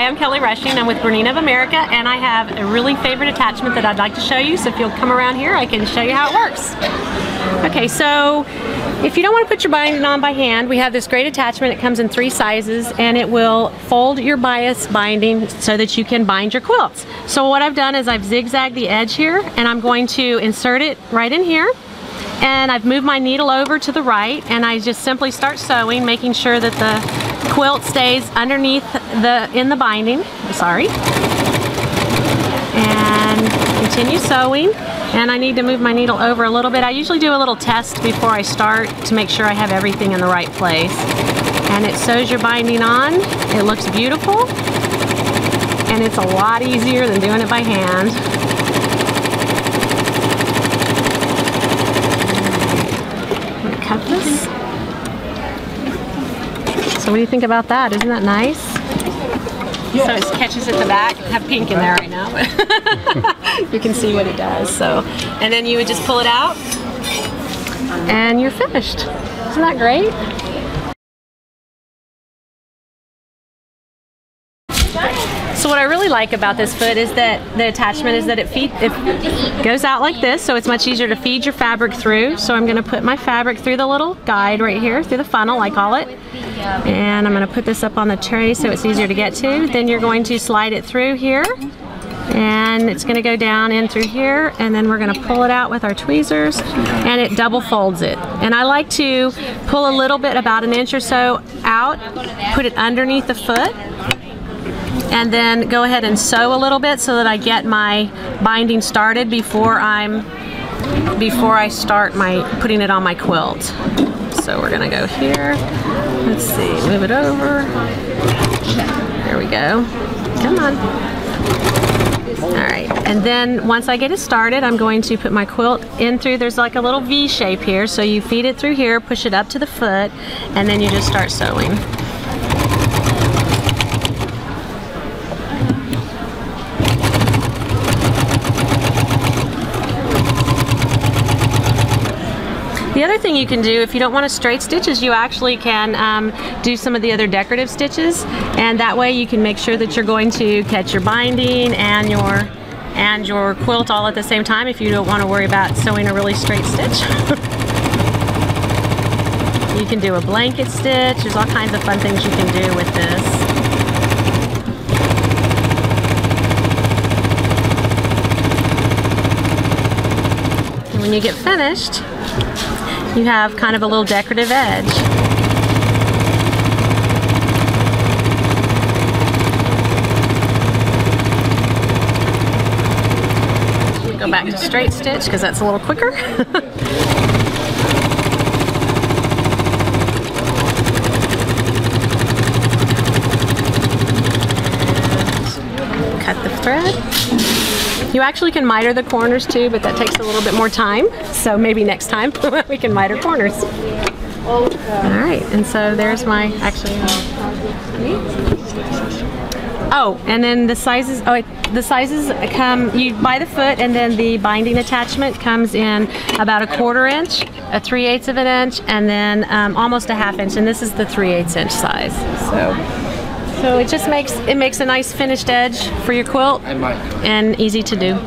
Hi, I'm Kelly Rushing. I'm with Bernina of America, and I have a really favorite attachment that I'd like to show you. So if you'll come around here, I can show you how it works. Okay, so if you don't want to put your binding on by hand, we have this great attachment. It comes in 3 sizes, and it will fold your bias binding so that you can bind your quilts. So what I've done is I've zigzagged the edge here, and I'm going to insert it right in here. And I've moved my needle over to the right, and I just simply start sewing, making sure that the quilt stays underneath in the binding. Sorry. And continue sewing. And I need to move my needle over a little bit. I usually do a little test before I start to make sure I have everything in the right place. And it sews your binding on. It looks beautiful. And it's a lot easier than doing it by hand. Cut this. So what do you think about that? Isn't that nice? So it catches at the back. I have pink in there right now, but you can see what it does. So, and then you would just pull it out, and you're finished. Isn't that great? So what I really like about this foot is that the attachment is that it goes out like this, so it's much easier to feed your fabric through. So I'm going to put my fabric through the little guide right here, through the funnel, I call it. And I'm going to put this up on the tray so it's easier to get to. Then you're going to slide it through here, and it's going to go down in through here, and then we're going to pull it out with our tweezers, and it double folds it. And I like to pull a little bit, about an inch or so out, put it underneath the foot, and then go ahead and sew a little bit so that I get my binding started before I start putting it on my quilt. So we're gonna go here. Let's see, move it over. There we go. Come on. All right, and then once I get it started, I'm going to put my quilt in through, there's like a little V shape here, so you feed it through here, push it up to the foot, and then you just start sewing. The other thing you can do, if you don't want to straight stitch, is you actually can do some of the other decorative stitches, and that way you can make sure that you're going to catch your binding and your quilt all at the same time if you don't want to worry about sewing a really straight stitch. You can do a blanket stitch. There's all kinds of fun things you can do with this. And when you get finished, you have kind of a little decorative edge. Go back to straight stitch because that's a little quicker. Cut the thread. You actually can miter the corners too, but that takes a little bit more time. So maybe next time we can miter corners. All right, and so there's my, oh, and then the sizes, the sizes come, you buy the foot, and then the binding attachment comes in about a 1/4 inch, a 3/8 of an inch, and then almost a 1/2 inch, and this is the 3/8 inch size. So it just makes a nice finished edge for your quilt and easy to do.